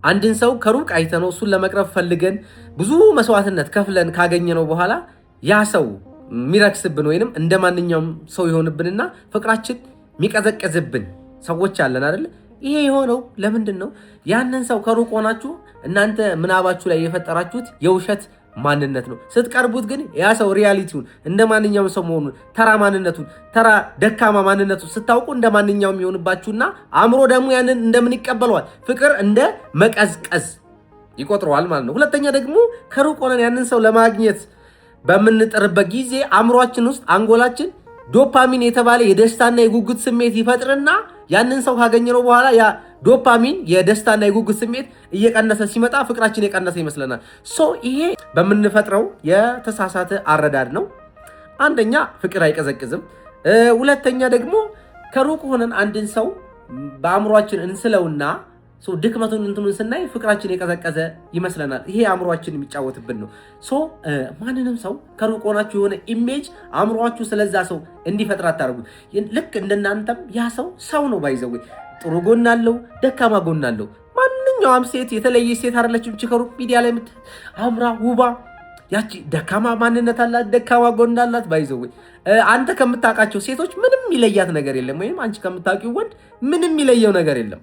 አንድን ሰው ከሩቅ አይተነው እሱን ለመቅረብ ፈልገን ብዙ መስዋዕትነት ከፍለን ካገኘነው በኋላ ያ ሰው የሚረክስብን ወይንም እንደማንኛውም ሰው ይሆንብንና ፍቅራችን የሚቀዘቅዝብን ሰዎች አለን አይደል? ይሄ የሆነው ለምንድን ነው? ያንን ሰው ከሩቅ ሆናችሁ እናንተ ምናባችሁ ላይ የፈጠራችሁት የውሸት ማንነት ነው። ስትቀርቡት ግን ያ ሰው ሪያሊቲውን እንደማንኛውም ሰው መሆኑን ተራ ማንነቱን ተራ ደካማ ማንነቱን ስታውቁ እንደማንኛውም ይሆንባችሁና አእምሮ ደግሞ ያንን እንደምን ይቀበለዋል? ፍቅር እንደ መቀዝቀዝ ይቆጥረዋል ማለት ነው። ሁለተኛ ደግሞ ከሩቅ ሆነን ያንን ሰው ለማግኘት በምንጥርበት ጊዜ አእምሯችን ውስጥ አንጎላችን ዶፓሚን የተባለ የደስታና የጉጉት ስሜት ይፈጥርና ያንን ሰው ካገኘነው በኋላ ያ ዶፓሚን የደስታና የጉጉት ስሜት እየቀነሰ ሲመጣ ፍቅራችን የቀነሰ ይመስለናል። ይሄ በምንፈጥረው የተሳሳተ አረዳድ ነው። አንደኛ ፍቅር አይቀዘቅዝም። ሁለተኛ ደግሞ ከሩቅ ሆነን አንድን ሰው በአእምሯችን እንስለውና ድክመቱን እንትኑን ስናይ ፍቅራችን የቀዘቀዘ ይመስለናል። ይሄ አእምሯችን የሚጫወትብን ነው። ማንንም ሰው ከሩቅ ሆናችሁ የሆነ ኢሜጅ አእምሯችሁ ስለዛ ሰው እንዲፈጥር አታደርጉ። ልክ እንደናንተም ያ ሰው ነው። ባይዘው ጥሩ ጎን አለው፣ ደካማ ጎን አለው። ማንኛውም ሴት የተለየ ሴት አይደለችም። ከሩቅ ሚዲያ ላይ አምራ ውባ ያቺ ደካማ ማንነት አላት፣ ደካማ ጎን አላት። ባይዘው አንተ ከምታውቃቸው ሴቶች ምንም ይለያት ነገር የለም፣ ወይም አንቺ ከምታውቂው ወንድ ምንም ይለየው ነገር የለም።